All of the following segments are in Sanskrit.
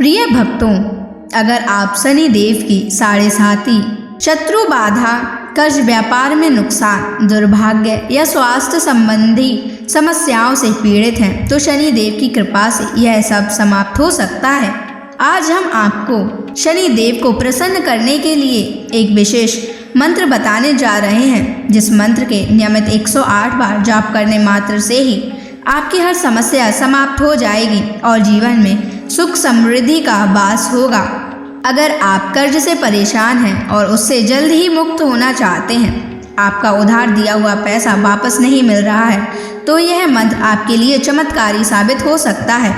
प्रिय भक्तों, अगर आप शनि देव की साढ़े साती, शत्रु बाधा, कर्ज, व्यापार में नुकसान, दुर्भाग्य या स्वास्थ्य संबंधी समस्याओं से पीड़ित हैं तो शनि देव की कृपा से यह सब समाप्त हो सकता है। आज हम आपको शनि देव को प्रसन्न करने के लिए एक विशेष मंत्र बताने जा रहे हैं, जिस मंत्र के नियमित 108 बार जाप करने मात्र से ही आपकी हर समस्या समाप्त हो जाएगी और जीवन में सुख समृद्धि का वास होगा। अगर आप कर्ज से परेशान हैं और उससे जल्द ही मुक्त होना चाहते हैं, आपका उधार दिया हुआ पैसा वापस नहीं मिल रहा है, तो यह मंत्र आपके लिए चमत्कारी साबित हो सकता है।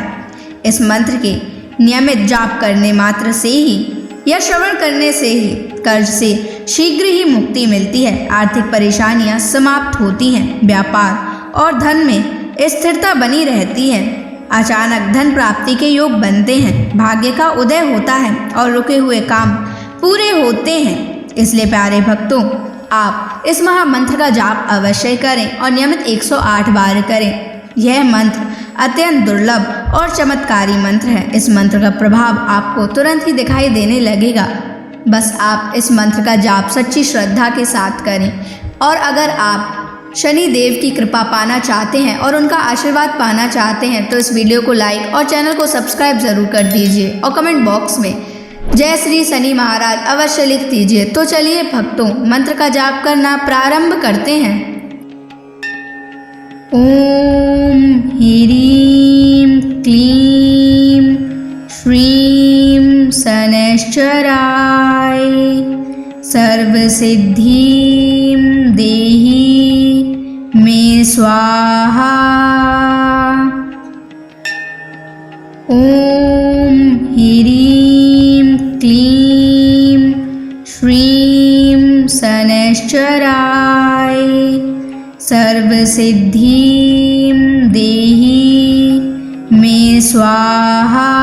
इस मंत्र के नियमित जाप करने मात्र से ही या श्रवण करने से ही कर्ज से शीघ्र ही मुक्ति मिलती है, आर्थिक परेशानियां समाप्त होती हैं, व्यापार और धन में स्थिरता बनी रहती है, अचानक धन प्राप्ति के योग बनते हैं, भाग्य का उदय होता है और रुके हुए काम पूरे होते हैं। इसलिए प्यारे भक्तों, आप इस महामंत्र का जाप अवश्य करें और नियमित 108 बार करें। यह मंत्र अत्यंत दुर्लभ और चमत्कारी मंत्र है। इस मंत्र का प्रभाव आपको तुरंत ही दिखाई देने लगेगा। बस आप इस मंत्र का जाप सच्ची श्रद्धा के साथ करें। और अगर आप शनि देव की कृपा पाना चाहते हैं और उनका आशीर्वाद पाना चाहते हैं तो इस वीडियो को लाइक और चैनल को सब्सक्राइब जरूर कर दीजिए और कमेंट बॉक्स में जय श्री शनि महाराज अवश्य लिख दीजिए। तो चलिए भक्तों, मंत्र का जाप करना प्रारंभ करते हैं। ओम ह्रीं क्लीं श्रीं शनैश्चराय सर्वसिद्धिं देहि मे स्वाहा। ओम ह्रीं क्लीं श्रीं शनैश्चराय सर्वसिद्धिं देहि मे स्वाहा।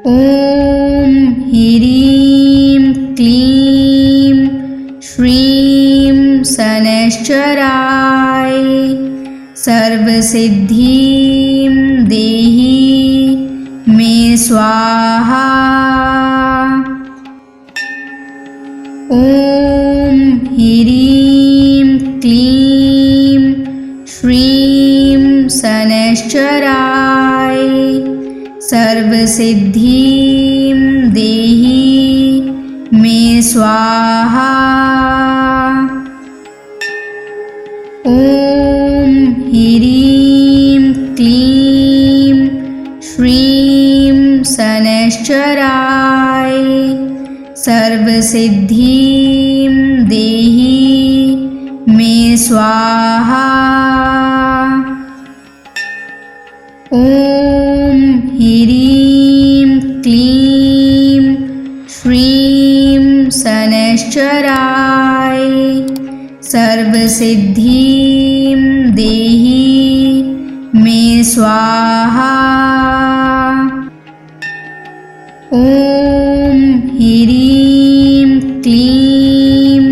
ओम ह्रीं क्लीं श्रीं शनैश्चराय सर्वसिद्धिं देहि मे स्वाहा। ओम ह्रीं क्लीं श्रीं शनैश्चराय सर्वसिद्धिं देहि मे स्वाहा। ओम ह्रीं क्लीं श्रीं शनैश्चराय सर्वसिद्धिं देहि मे स्वाहा। ओम ह्रीं क्लीं श्रीं शनैश्चराय सर्वसिद्धिं देहि मे स्वाहा। ओम ह्रीं क्लीं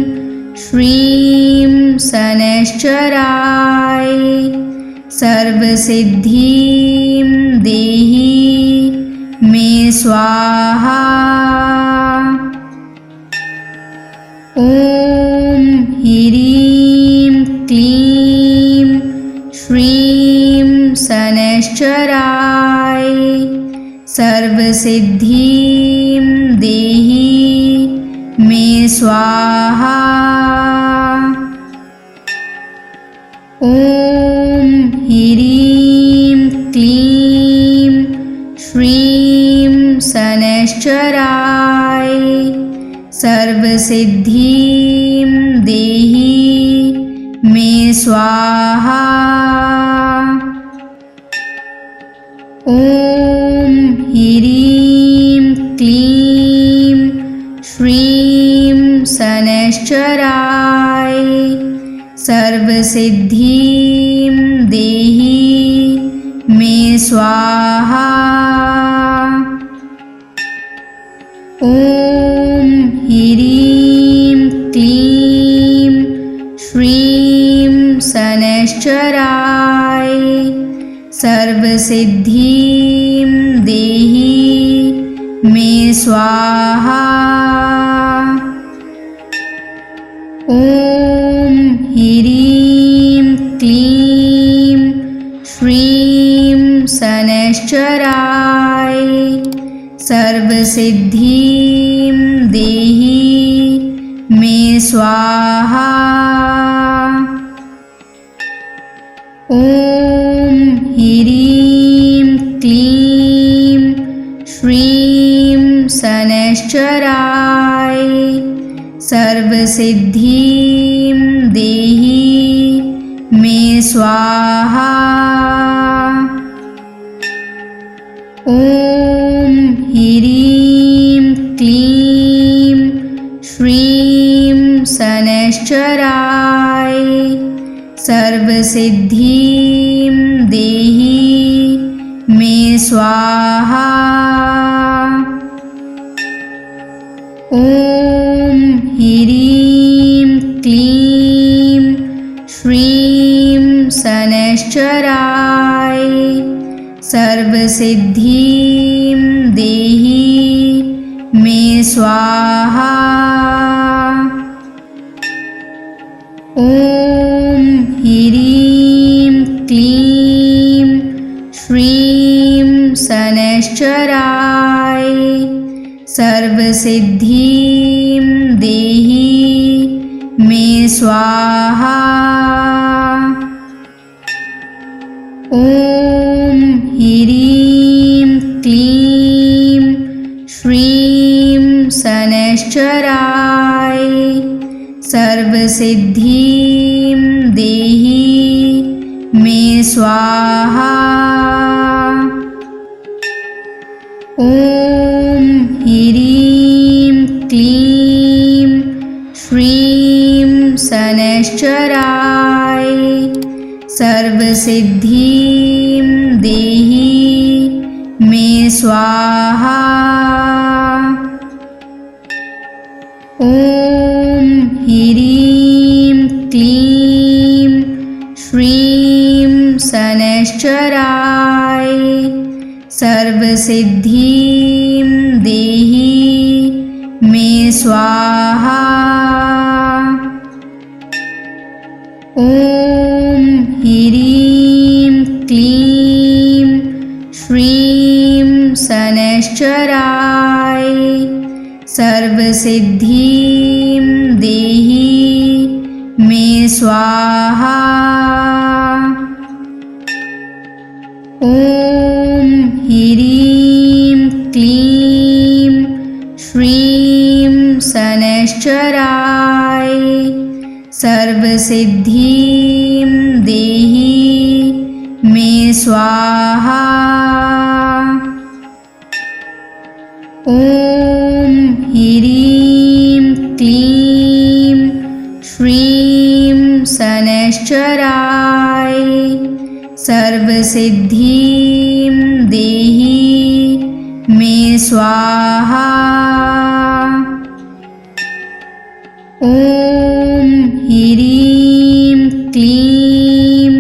श्रीं शनैश्चराय सर्वसिद्धिं देहि मे स्वाहा। ओम ह्रीं क्लीं श्रीं शनैश्चराय सर्वसिद्धिं देहि मे स्वाहा। ओम ह्रीं क्लीं श्रीं शनैश्चराय सर्वसिद्धिं देहि मे स्वाहा। ओम ह्रीं क्लीं श्रीं शनैश्चराय सर्वसिद्धिं देहि मे स्वाहा। ओम ह्रीं क्लीं श्रीं शनैश्चराय सर्वसिद्धिं देहि मे स्वाहा। ॐ ह्रीं क्लीं श्रीं शनैश्चराय सर्वसिद्धिं देहि मे स्वाहा। ॐ ह्रीं क्लीं श्रीं शनैश्चराय सर्वसिद्धिं देहि मे स्वाहा। ॐ ह्रीं क्लीं श्रीं शनैश्चराय सर्वसिद्धिं देहि मे स्वाहा। ॐ ह्रीं क्लीं श्रीं शनैश्चराय सर्वसिद्धिं देहि मे स्वाहा। ॐ ह्रीं क्लीं श्रीं शनैश्चराय सर्वसिद्धिं देहि मे स्वाहा। ॐ ह्रीं क्लीं श्रीं शनैश्चराय सर्वसिद्धिं देहि मे स्वाहा। ॐ ह्रीं क्लीं श्रीं शनैश्चराय सर्वसिद्धिं देहि मे स्वाहा। ॐ ह्रीं क्लीं श्रीं शनैश्चराय सर्वसिद्धिं देहि मे स्वाहा। ॐ ह्रीं क्लीं श्रीं शनैश्चराय सर्वसिद्धिं देहि मे स्वाहा। ॐ ह्रीं क्लीं श्रीं शनैश्चराय सर्वसिद्धिं देहि मे स्वाहा। ॐ ह्रीं क्लीं श्रीं शनैश्चराय सर्वसिद्धिं देहि मे स्वाहा। ॐ ह्रीं क्लीं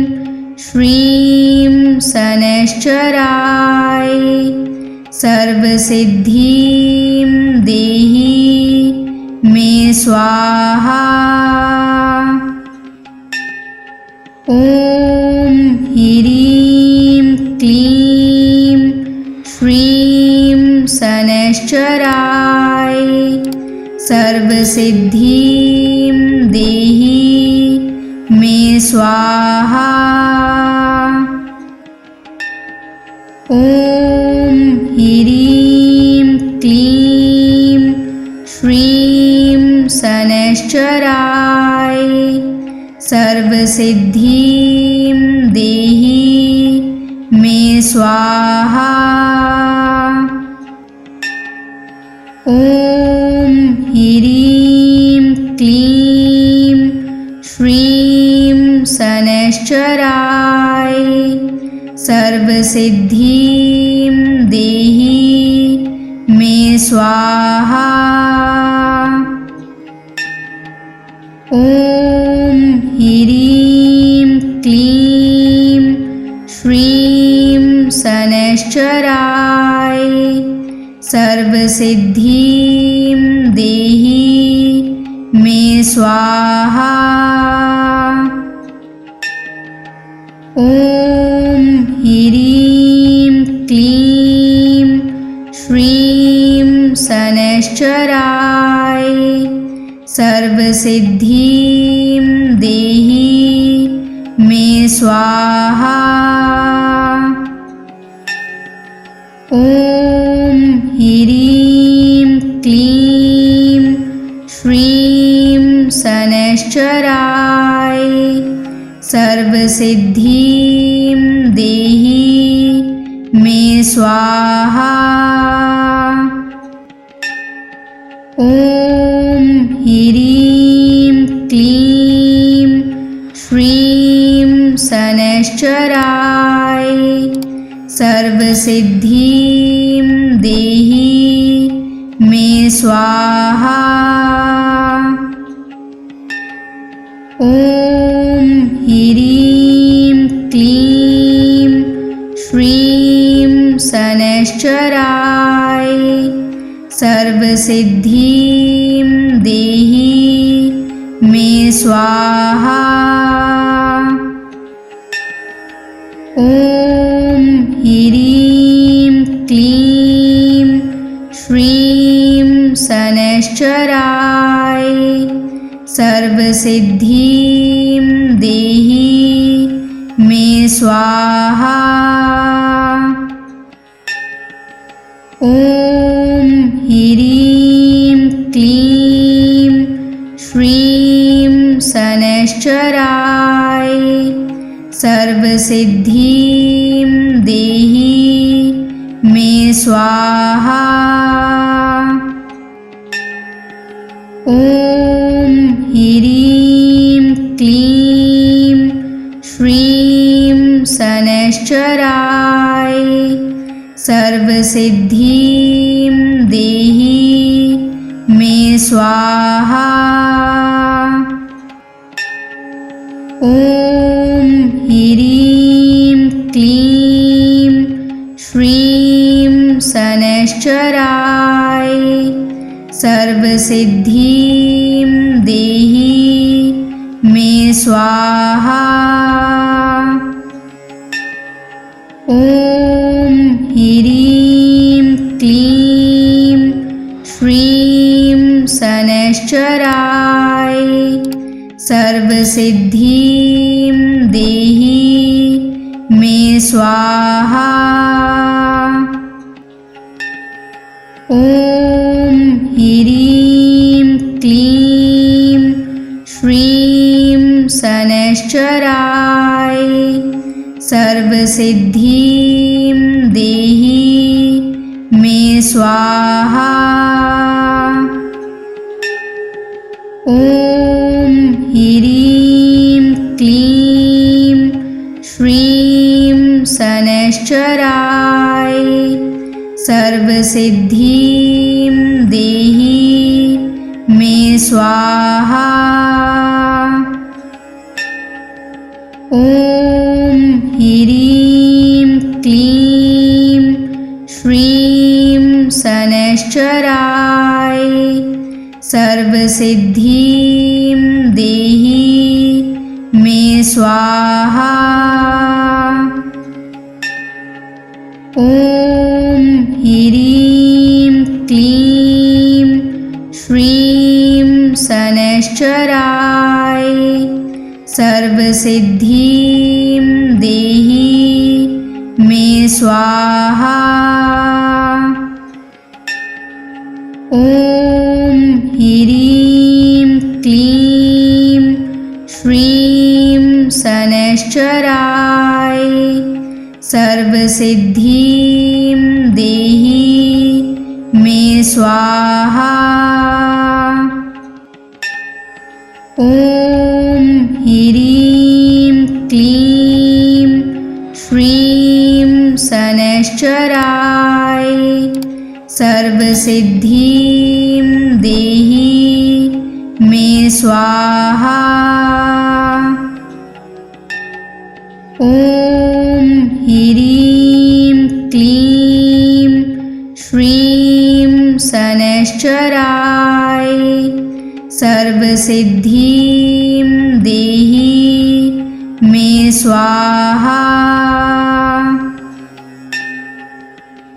श्रीं शनैश्चराय सर्वसिद्धिं देहि मे स्वाहा। ॐ ह्रीं क्लीं श्रीं शनैश्चराय सर्वसिद्धिं देहि मे स्वाहा। ॐ ह्रीं क्लीं श्रीं शनैश्चराय सर्वसिद्धिं देहि मे स्वाहा। ॐ ह्रीं क्लीं श्रीं शनैश्चराय सर्वसिद्धिं देहि मे स्वाहा। ॐ ह्रीं क्लीं श्रीं शनैश्चराय सर्वसिद्धिं देहि मे स्वाहा। ॐ ह्रीं क्लीं श्रीं शनैश्चराय सर्वसिद्धिं देहि मे स्वाहा। ॐ ह्रीं क्लीं श्रीं शनैश्चराय सर्वसिद्धिं देहि मे स्वाहा। ॐ ह्रीं क्लीं श्रीं शनैश्चराय सर्वसिद्धिं देहि मे स्वाहा। ॐ ह्रीं क्लीं श्रीं शनैश्चराय सर्वसिद्धिं देहि मे स्वाहा। ॐ ह्रीं क्लीं श्रीं शनैश्चराय सर्वसिद्धिं देहि मे स्वाहा। ॐ ह्रीं क्लीं श्रीं शनैश्चराय सर्वसिद्धिं देहि मे स्वाहा। ॐ ह्रीं क्लीं श्रीं शनैश्चराय सर्वसिद्धिं देहि मे स्वाहा। ॐ ह्रीं क्लीं श्रीं शनैश्चराय सर्वसिद्धिं देहि मे स्वाहा। ॐ ह्रीं क्लीं श्रीं शनैश्चराय सर्वसिद्धिं देहि मे स्वाहा। ॐ ह्रीं क्लीं श्रीं शनैश्चराय सर्वसिद्धिं देहि मे स्वाहा। ॐ ह्रीं क्लीं श्रीं शनैश्चराय सर्वसिद्धिं देहि मे स्वाहा। ॐ ह्रीं क्लीं श्रीं शनैश्चराय सर्वसिद्धिं देहि मे स्वाहा। ॐ ह्रीं क्लीं श्रीं शनैश्चराय सर्वसिद्धिं देहि मे स्वाहा। ॐ ह्रीं क्लीं श्रीं शनैश्चराय सर्वसिद्धिं देहि मे स्वाहा। ॐ ह्रीं क्लीं श्रीं शनैश्चराय सर्वसिद्धिं देहि मे स्वाहा। ॐ ह्रीं क्लीं श्रीं शनैश्चराय सर्वसिद्धिं देहि मे स्वाहा।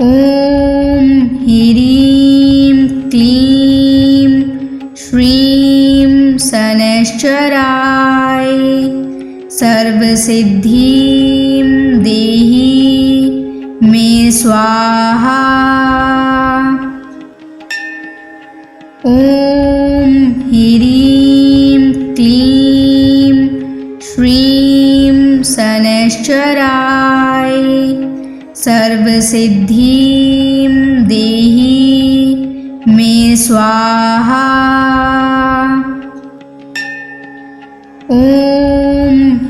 ॐ ह्रीं क्लीं श्रीं शनैश्चराय सर्वसिद्धिं देहि मे स्वाहा। ॐ ह्रीं क्लीं श्रीं शनैश्चराय सर्वसिद्धिं देहि मे स्वाहा। ॐ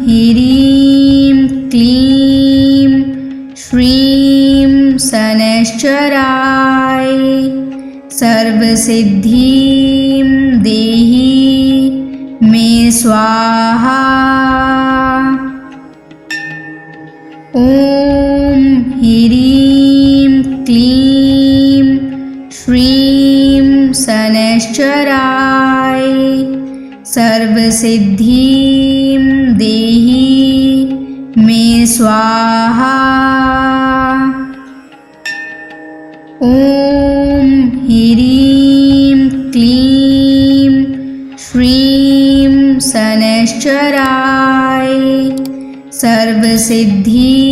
ह्रीं क्लीं श्रीं शनैश्चराय सर्वसिद्धिं देहि मे स्वाहा। ॐ ह्रीं क्लीं श्रीं शनैश्चराय सर्वसिद्धिं देहि मे स्वाहा। ॐ ह्रीं क्लीं श्रीं शनैश्चराय सर्वसिद्धिं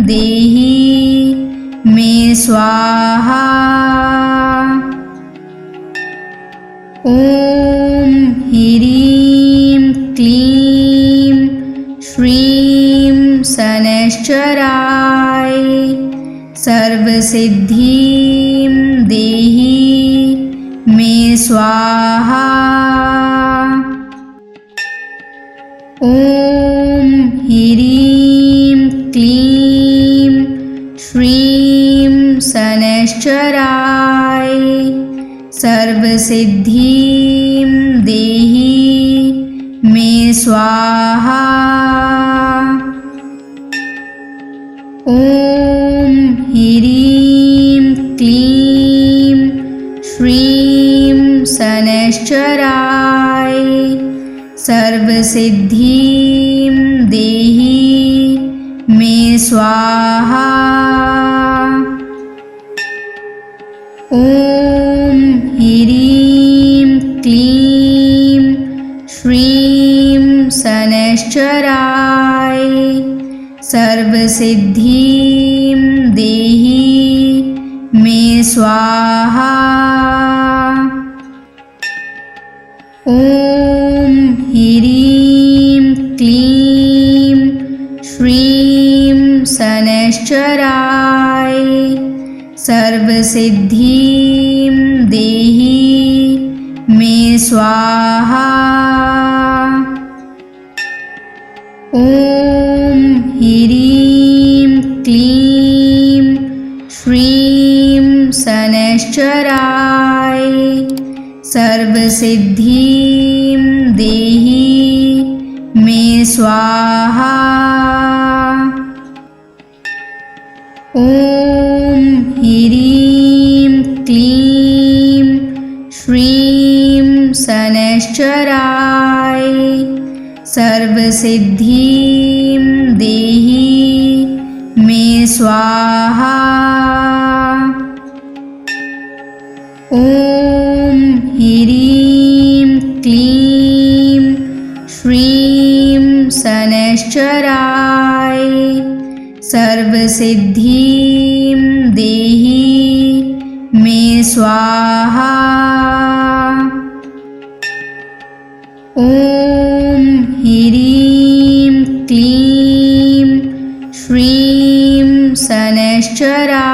देहि मे स्वाहा। ॐ ह्रीं क्लीं श्रीं शनैश्चराय सर्वसिद्धिं देहि मे स्वाहा। ॐ ह्रीं क्लीं श्रीं शनैश्चराय सर्वसिद्धिं देहि मे स्वाहा। ॐ ह्रीं क्लीं श्रीं शनैश्चराय सर्वसिद्धिं देहि मे स्वाहा। ॐ ह्रीं क्लीं श्रीं शनैश्चराय सर्वसिद्धिं देहि मे स्वाहा। ॐ ह्रीं क्लीं श्रीं शनैश्चराय सर्वसिद्धिं देहि मे स्वाहा। ॐ ह्रीं क्लीं श्रीं शनैश्चराय सर्वसिद्धिं देहि मे स्वाहा। ॐ ह्रीं क्लीं श्रीं शनैश्चराय सर्वसिद्धिं देहि मे स्वाहा। ॐ ह्रीं क्लीं श्रीं शनैश्चराय सर्वसिद्धिं देहि मे स्वाहा। ॐ ह्रीं क्लीं श्रीं शनैश्चराय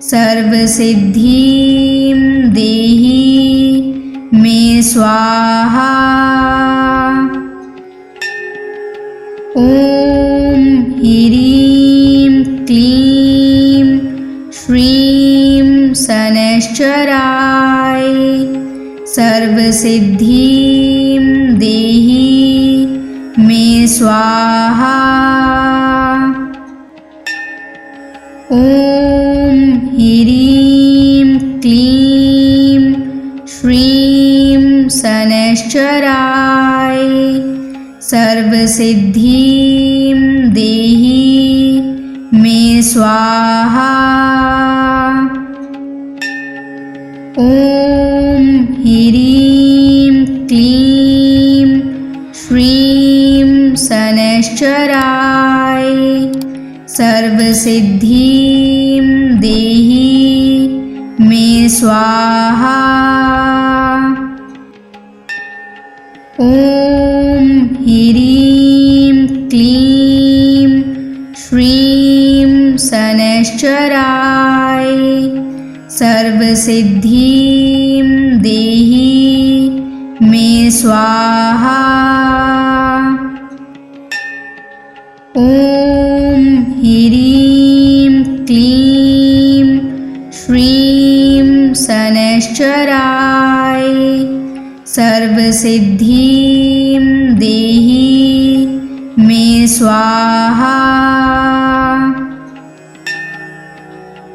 सर्वसिद्धिं देहि मे स्वाहा। ॐ ह्रीं क्लीं श्रीं शनैश्चराय सर्वसिद्धिं देहि मे स्वाहा। ॐ ॐ ह्रीं क्लीं श्रीं शनैश्चराय सर्वसिद्धिं देहि मे स्वाहा। ॐ ह्रीं क्लीं श्रीं शनैश्चराय सर्वसिद्धिं देहि मे स्वाहा। ॐ ह्रीं क्लीं श्रीं शनैश्चराय सर्वसिद्धिं देहि मे स्वाहा। ॐ ह्रीं क्लीं श्रीं शनैश्चराय सर्वसिद्धिं देहि मे स्वाहा।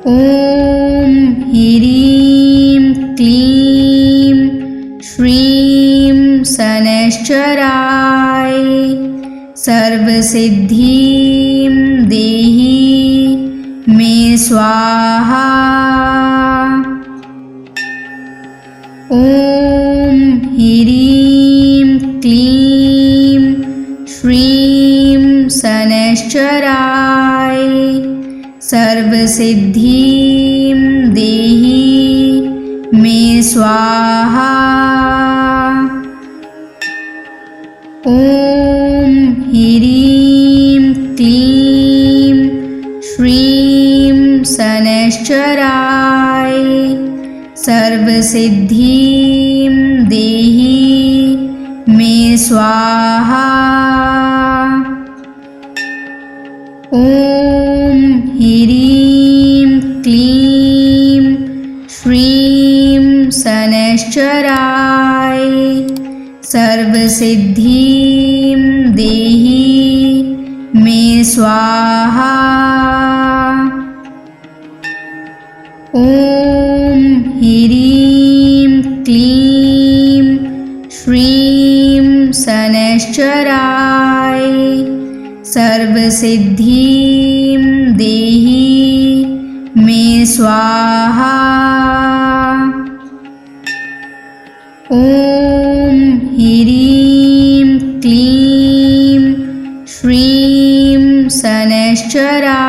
ॐ ह्रीं क्लीं श्रीं शनैश्चराय सर्वसिद्धिं देहि मे स्वाहा। ॐ ह्रीं क्लीं श्रीं शनैश्चराय सर्वसिद्धिं देहि मे स्वाहा। ॐ ह्रीं क्लीं श्रीं शनैश्चराय सर्वसिद्धिं देहि मे स्वाहा। ॐ ह्रीं क्लीं श्रीं शनैश्चराय सर्वसिद्धिं देहि मे स्वाहा। ॐ ह्रीं क्लीं श्रीं शनैश्चराय सर्वसिद्धिं देहि मे स्वाहा। ॐ ह्रीं क्लीं श्रीं शनैश्चराय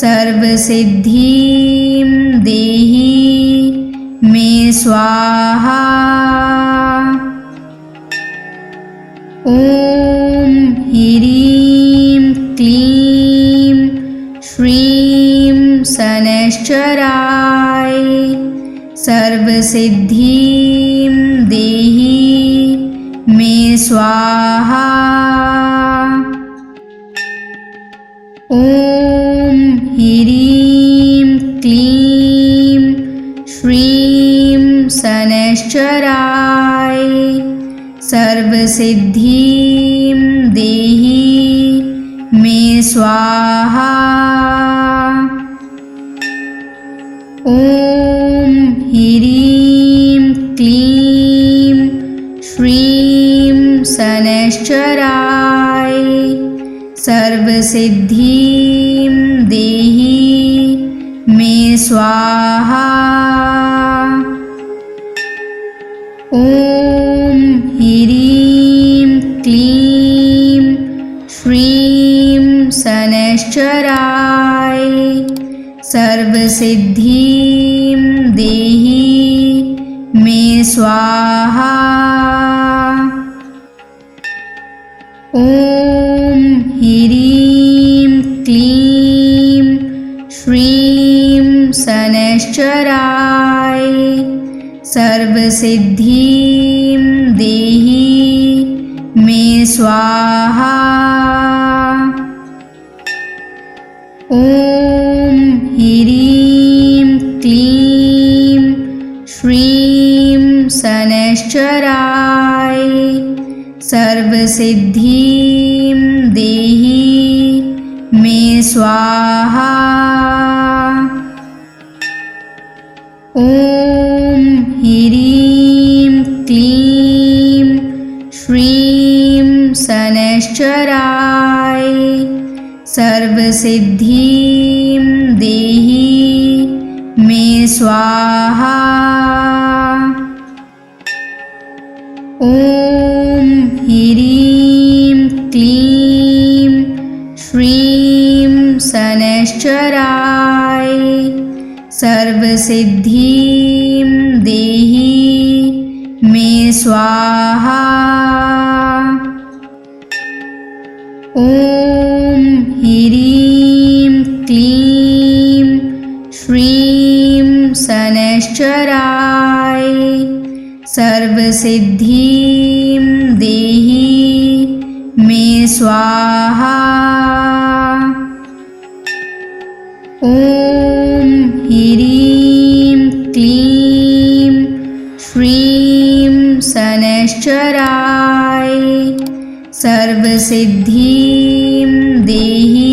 सर्वसिद्धिं देहि मे स्वाहा। ॐ ह्रीं क्लीं श्रीं शनैश्चराय सर्वसिद्धिं देहि मे स्वाहा। ॐ ह्रीं क्लीं श्रीं शनैश्चराय सर्वसिद्धिं देहि मे स्वाहा। ॐ ह्रीं क्लीं श्रीं शनैश्चराय सर्वसिद्धिं देहि मे स्वाहा। ॐ ह्रीं क्लीं श्रीं शनैश्चराय सर्वसिद्धिं देहि मे स्वाहा। ॐ ह्रीं क्लीं श्रीं शनैश्चराय सर्वसिद्धिं देहि मे स्वाहा। ॐ ह्रीं क्लीं श्रीं शनैश्चराय सर्वसिद्धिं देहि मे स्वाहा। ॐ ह्रीं क्लीं श्रीं शनैश्चराय सर्वसिद्धिं देहि मे स्वाहा। ॐ ह्रीं क्लीं श्रीं शनैश्चराय सर्वसिद्धिं देहि मे स्वाहा। ॐ ह्रीं क्लीं श्रीं शनैश्चराय सर्वसिद्धिं देहि मे स्वाहा। ॐ ह्रीं क्लीं श्रीं शनैश्चराय सर्वसिद्धिं देहि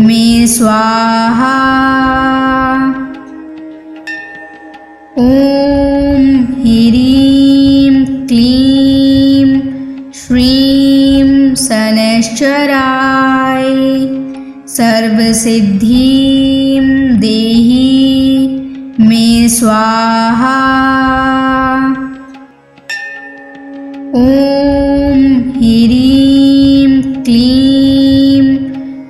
मे स्वाहा। ॐ ह्रीं क्लीं श्रीं शनैश्चराय सर्वसिद्धिं देहि मे स्वाहा। ॐ ह्रीं क्लीं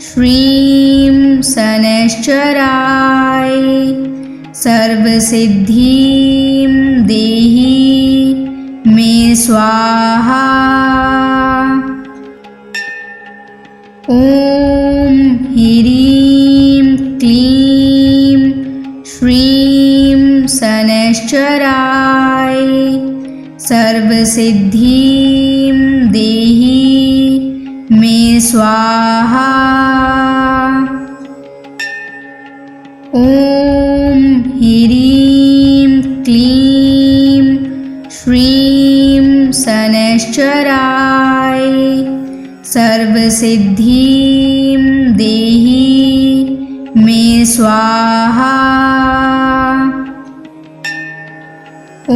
श्रीं शनैश्चराय सर्वसिद्धिं देहि मे स्वाहा। ॐ ह्रीं क्लीं श्रीं शनैश्चराय सर्वसिद्धिं देहि मे स्वाहा। ॐ ह्रीं क्लीं श्रीं शनैश्चराय सर्वसिद्धिं देहि मे स्वाहा। ॐ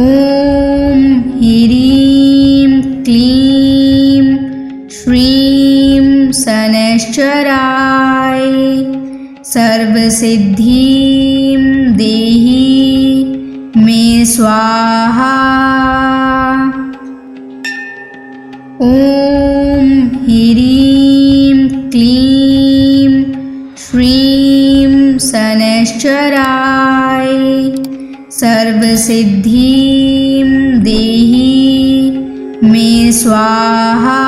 ह्रीं क्लीं श्रीं शनैश्चराय सर्वसिद्धिं देहि मे स्वाहा। ॐ ह्रीं क्लीं श्रीं शनैश्चराय सर्वसिद्धिं देहि मे स्वाहा।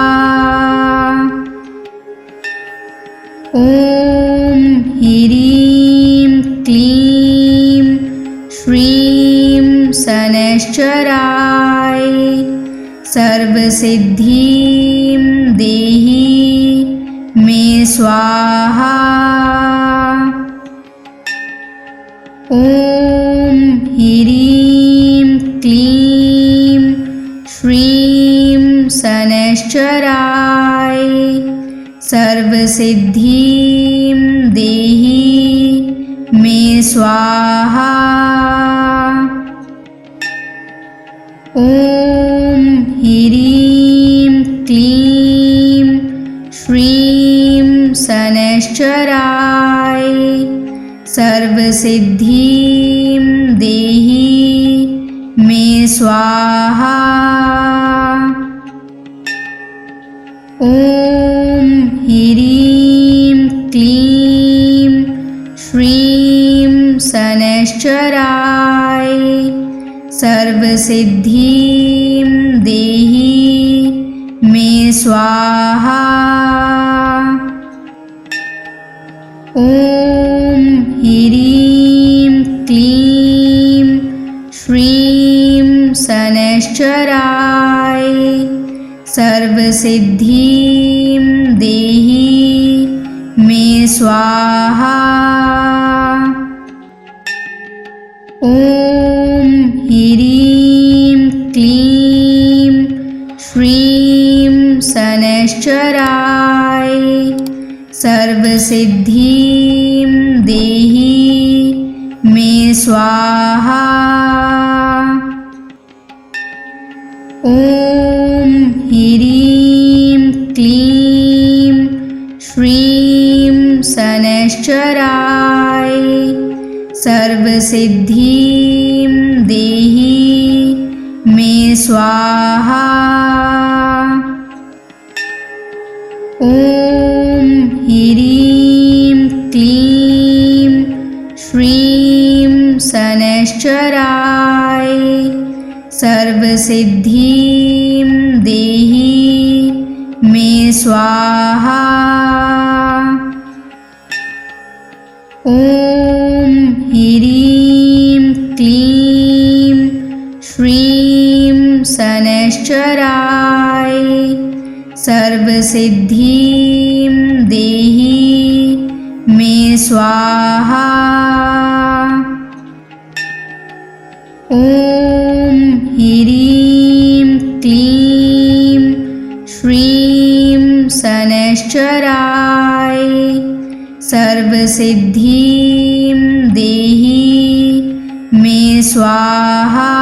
ॐ ह्रीं क्लीं श्रीं शनैश्चराय सर्वसिद्धिं देहि मे स्वाहा। ॐ ह्रीं क्लीं श्रीं शनैश्चराय सर्वसिद्धिं देहि मे स्वाहा। ॐ ह्रीं क्लीं श्रीं शनैश्चराय सर्वसिद्धिं देहि मे स्वाहा। ॐ ह्रीं क्लीं श्रीं शनैश्चराय सर्वसिद्धिं देहि मे स्वाहा। ॐ ह्रीं क्लीं श्रीं शनैश्चराय सर्वसिद्धिं देहि मे स्वाहा। ॐ ह्रीं क्लीं श्रीं शनैश्चराय सर्वसिद्धिं देहि मे स्वाहा। ॐ ह्रीं क्लीं श्रीं शनैश्चराय सर्वसिद्धिं देहि मे स्वाहा। ॐ ह्रीं क्लीं श्रीं शनैश्चराय सर्वसिद्धिं देहि मे स्वाहा। ॐ ह्रीं क्लीं श्रीं शनैश्चराय सर्वसिद्धिं देहि मे स्वाहा। ॐ ह्रीं क्लीं श्रीं शनैश्चराय सर्वसिद्धिं देहि मे स्वाहा।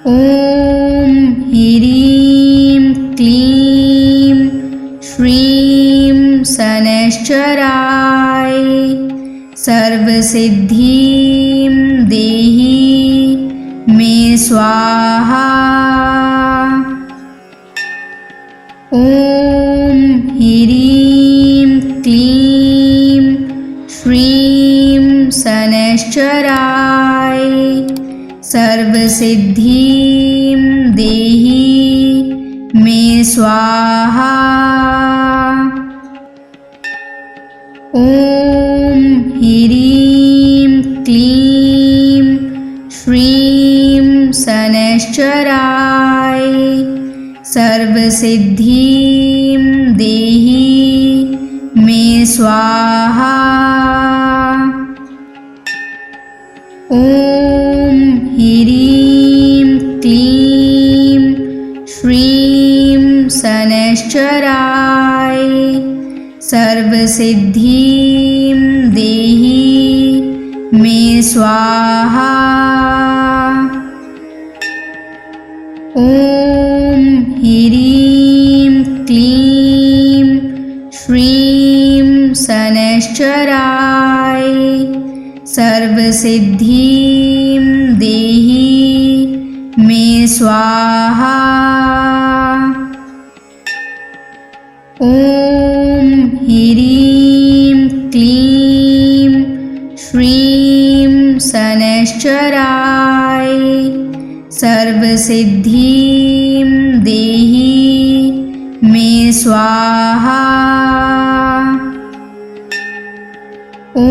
ॐ ह्रीं क्लीं श्रीं शनैश्चराय सर्वसिद्धिं देहि मे स्वाहा। ॐ ह्रीं क्लीं श्रीं शनैश्चराय सर्वसिद्धिं देहि मे स्वाहा। ॐ ह्रीं क्लीं श्रीं शनैश्चराय सर्वसिद्धिं देहि मे स्वाहा। ॐ ह्रीं क्लीं श्रीं शनैश्चराय सर्वसिद्धिं देहि मे स्वाहा। ॐ ह्रीं क्लीं श्रीं शनैश्चराय सर्वसिद्धिं देहि मे स्वाहा। ॐ ह्रीं क्लीं श्रीं शनैश्चराय सर्वसिद्धिं देहि मे स्वाहा। ॐ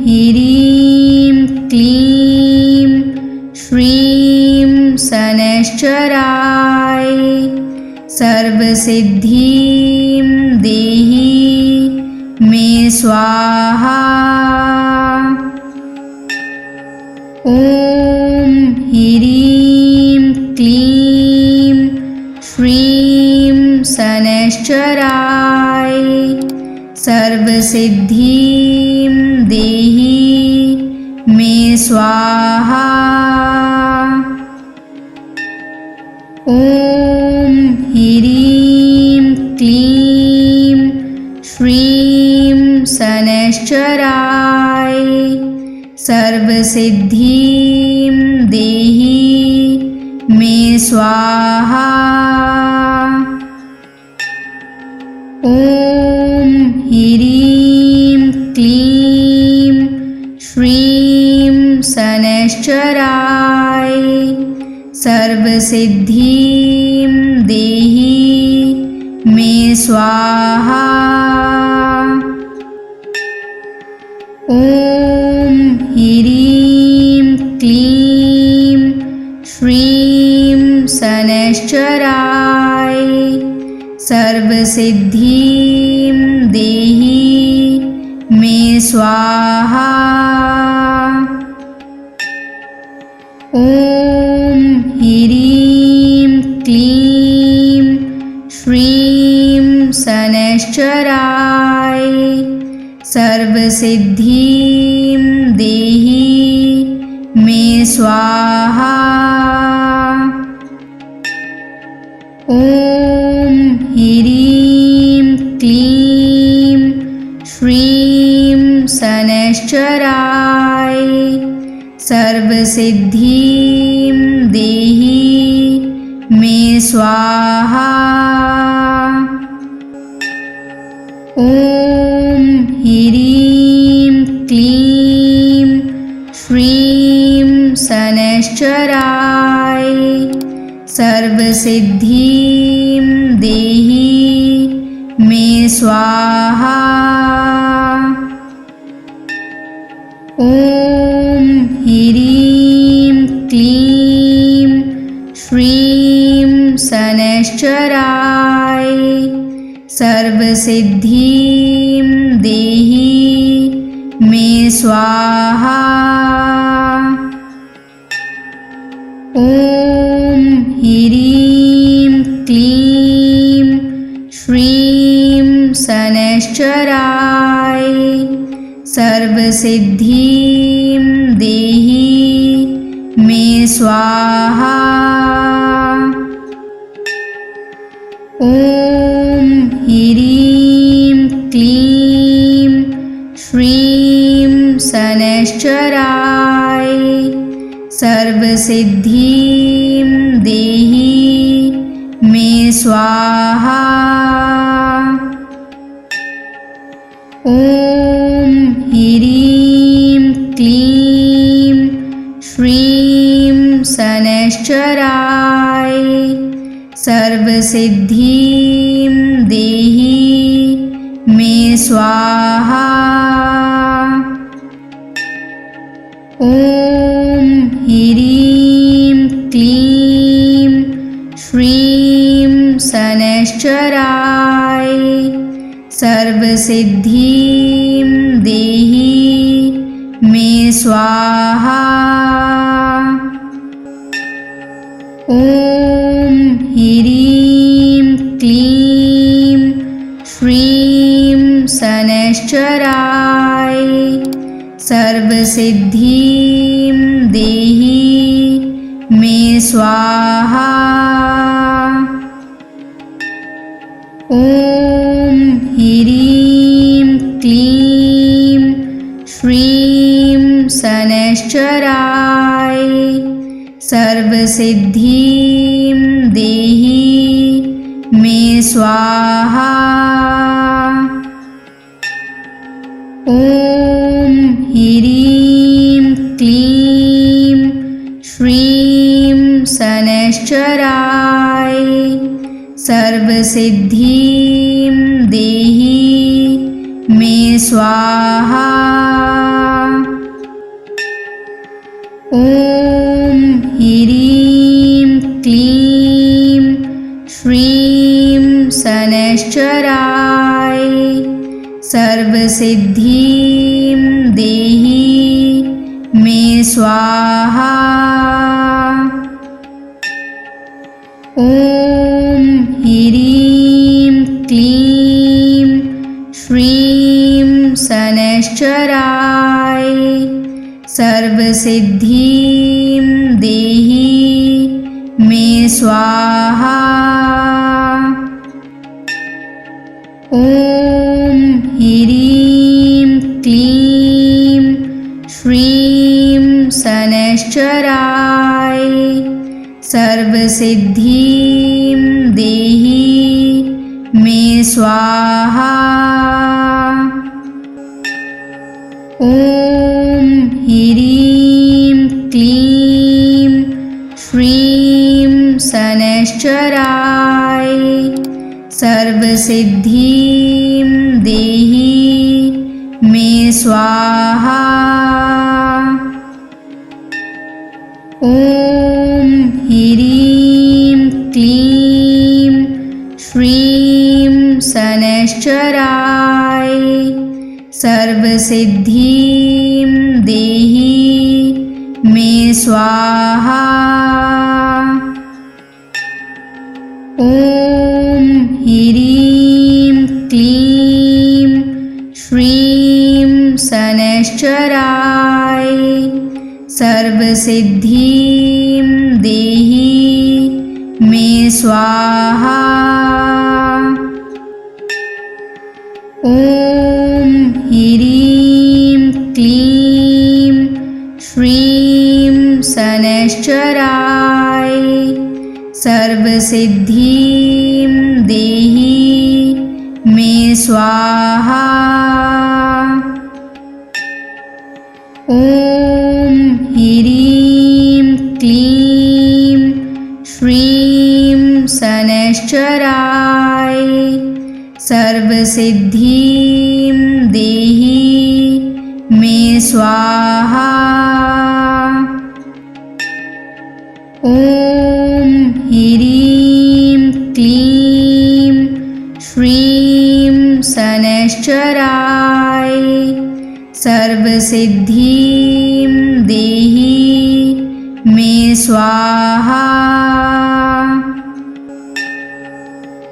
ह्रीं क्लीं श्रीं शनैश्चराय सर्वसिद्धिं देहि मे स्वाहा। ॐ ह्रीं क्लीं श्रीं शनैश्चराय सर्वसिद्धिं देहि मे स्वाहा। ॐ ह्रीं क्लीं श्रीं शनैश्चराय सर्वसिद्धिं देहि मे स्वाहा। ॐ ह्रीं क्लीं श्रीं शनैश्चराय सर्वसिद्धिं देहि मे स्वाहा। ॐ ह्रीं क्लीं श्रीं शनैश्चराय सर्वसिद्धिं देहि मे स्वाहा। ॐ ह्रीं क्लीं श्रीं शनैश्चराय सर्वसिद्धिं देहि मे स्वाहा। ॐ ह्रीं क्लीं श्रीं शनैश्चराय सर्वसिद्धिं देहि मे स्वाहा। ॐ ह्रीं क्लीं श्रीं शनैश्चराय सर्वसिद्धिं देहि मे स्वाहा। ॐ ह्रीं क्लीं श्रीं शनैश्चराय सर्वसिद्धिं देहि मे स्वाहा। ॐ ह्रीं क्लीं श्रीं शनैश्चराय सर्वसिद्धिं देहि मे स्वाहा। ॐ ह्रीं क्लीं श्रीं शनैश्चराय सर्वसिद्धिं देहि मे स्वाहा। ॐ ह्रीं क्लीं श्रीं शनैश्चराय सर्वसिद्धिं देहि मे स्वाहा। ॐ ह्रीं क्लीं श्रीं शनैश्चराय सर्वसिद्धिं देहि मे स्वाहा। ॐ ह्रीं क्लीं श्रीं शनैश्चराय सर्वसिद्धिं देहि मे स्वाहा। ॐ ह्रीं क्लीं श्रीं शनैश्चराय सर्वसिद्धिं देहि मे स्वाहा। ॐ ह्रीं क्लीं श्रीं शनैश्चराय सर्वसिद्धिं देहि मे स्वाहा। ॐ ह्रीं क्लीं श्रीं शनैश्चराय सर्वसिद्धिं देहि मे स्वाहा। ॐ ह्रीं क्लीं श्रीं शनैश्चराय सर्वसिद्धिं देहि मे स्वाहा। ॐ ह्रीं क्लीं श्रीं शनैश्चराय सर्वसिद्धिं देहि मे स्वाहा। ॐ ह्रीं क्लीं श्रीं शनैश्चराय सर्वसिद्धिं देहि मे स्वाहा। ॐ ह्रीं क्लीं श्रीं शनैश्चराय सर्वसिद्धिं देहि मे स्वाहा। ॐ ह्रीं क्लीं शनैश्चराय सर्वसिद्धिं देहि मे स्वाहा। ॐ ह्रीं क्लीं श्रीं शनैश्चराय सर्वसिद्धिं देहि मे स्वाहा। ॐ ह्रीं क्लीं श्रीं शनैश्चराय सर्वसिद्धिं देहि मे स्वाहा। ॐ ह्रीं क्लीं श्रीं शनैश्चराय सर्वसिद्धिं देहि मे स्वाहा।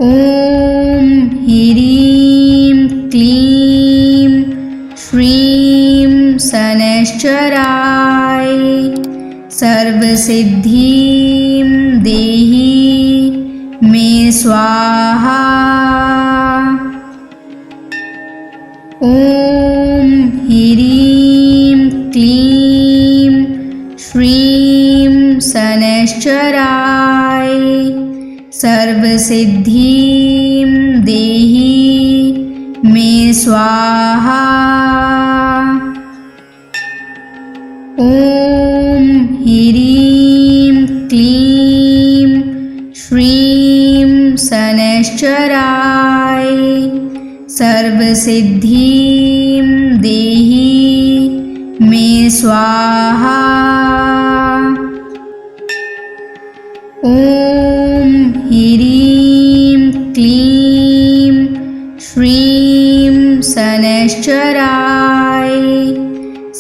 ॐ ह्रीं क्लीं श्रीं शनैश्चराय सर्वसिद्धिं देहि मे स्वाहा। ॐ ह्रीं क्लीं श्रीं शनैश्चराय सर्वसिद्धिं देहि मे स्वाहा। ॐ ह्रीं क्लीं श्रीं शनैश्चराय सर्वसिद्धिं देहि मे स्वाहा। ॐ ह्रीं क्लीं श्रीं शनैश्चराय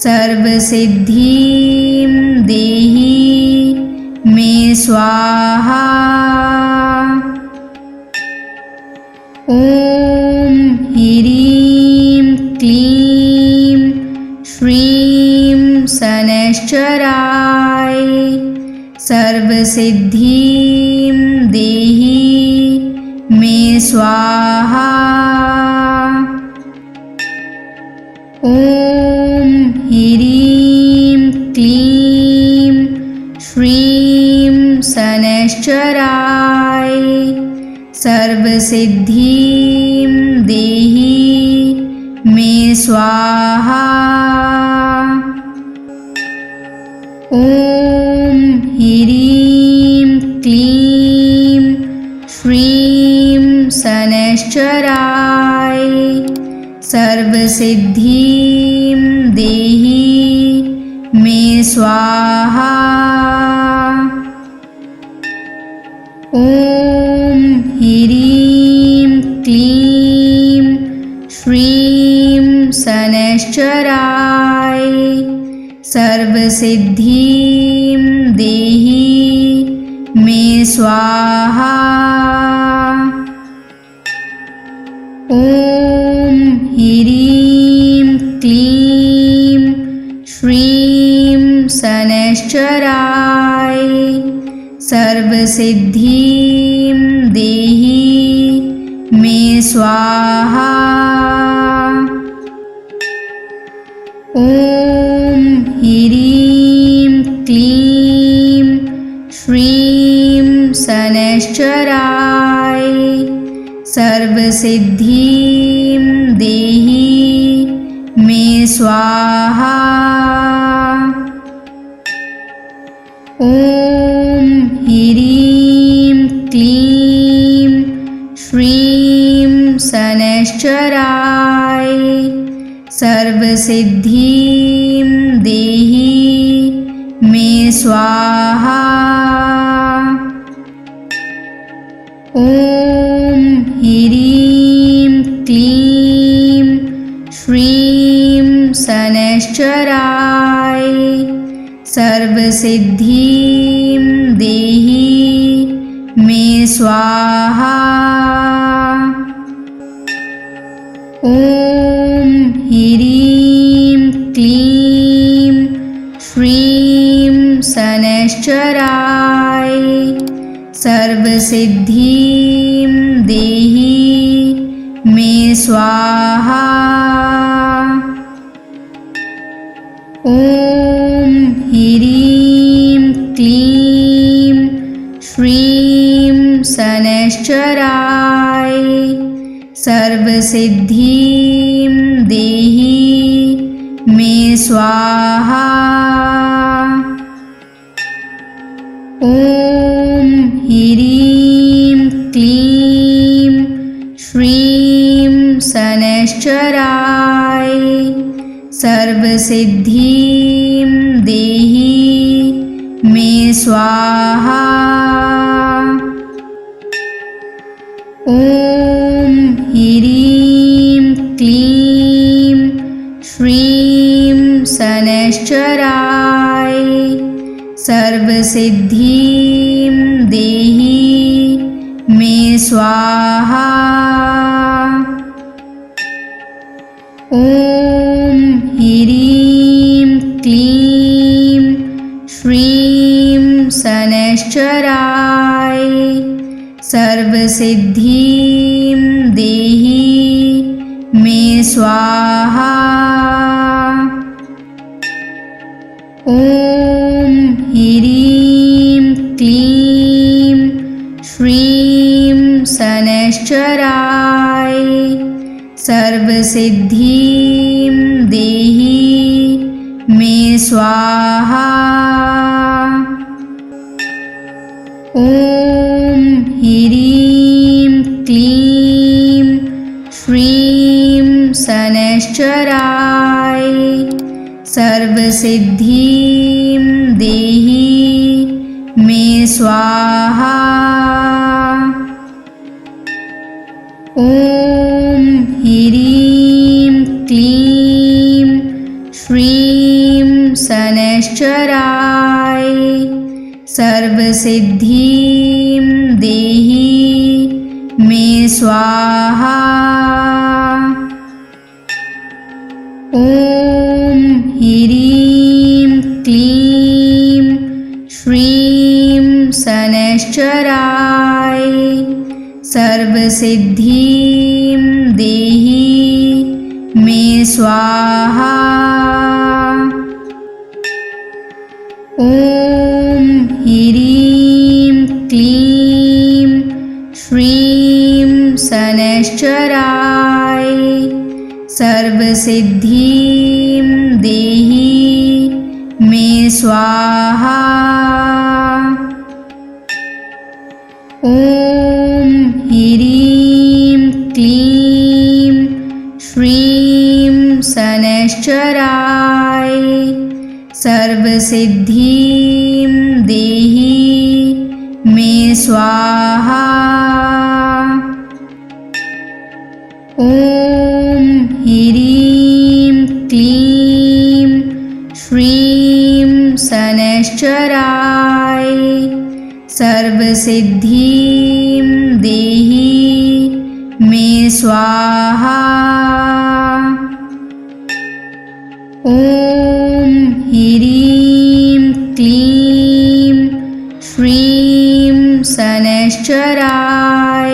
सर्वसिद्धिं देहि मे स्वाहा। ॐ ह्रीं क्लीं श्रीं शनैश्चराय सर्वसिद्धिं देहि मे स्वाहा। ॐ ह्रीं क्लीं श्रीं शनैश्चराय सर्वसिद्धिं देहि मे स्वाहा। ॐ ह्रीं क्लीं श्रीं शनैश्चराय सर्वसिद्धिं देहि मे स्वाहा। ॐ ह्रीं क्लीं श्रीं शनैश्चराय सर्वसिद्धिं देहि मे स्वाहा। ॐ ह्रीं क्लीं श्रीं शनैश्चराय सर्वसिद्धिं देहि मे स्वाहा। ॐ ह्रीं क्लीं श्रीं शनैश्चराय सर्वसिद्धिं देहि मे स्वाहा। ॐ ह्रीं क्लीं श्रीं शनैश्चराय सर्वसिद्धिं देहि मे स्वाहा। ॐ ह्रीं क्लीं श्रीं शनैश्चराय सर्वसिद्धिं देहि मे स्वाहा। ॐ ह्रीं क्लीं शनैश्चराय सर्वसिद्धिं देहि मे स्वाहा। ॐ ह्रीं क्लीं श्रीं शनैश्चराय सर्वसिद्धिं देहि मे स्वाहा। ॐ ह्रीं क्लीं श्रीं शनैश्चराय सर्वसिद्धिं देहि मे स्वाहा। ॐ ह्रीं क्लीं श्रीं शनैश्चराय सर्वसिद्धिं देहि मे स्वाहा। ॐ ह्रीं क्लीं श्रीं शनैश्चराय सर्वसिद्धिं देहि मे स्वाहा। ॐ ह्रीं क्लीं श्रीं शनैश्चराय सर्वसिद्धिं देहि मे स्वाहा। ॐ ह्रीं क्लीं श्रीं शनैश्चराय सर्वसिद्धिं देहि मे स्वाहा। ॐ ह्रीं क्लीं श्रीं शनैश्चराय सर्वसिद्धिं देहि मे स्वाहा। ॐ ह्रीं क्लीं श्रीं शनैश्चराय सर्वसिद्धिं देहि मे स्वाहा। ॐ ह्रीं क्लीं श्रीं शनैश्चराय सर्वसिद्धिं देहि मे स्वाहा। ॐ ह्रीं क्लीं श्रीं शनैश्चराय सर्वसिद्धिं देहि मे स्वाहा। ॐ ह्रीं क्लीं श्रीं शनैश्चराय सर्वसिद्धिं देहि मे स्वाहा। ॐ ह्रीं क्लीं श्रीं शनैश्चराय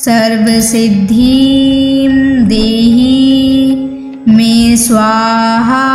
सर्वसिद्धिं देहि मे स्वाहा।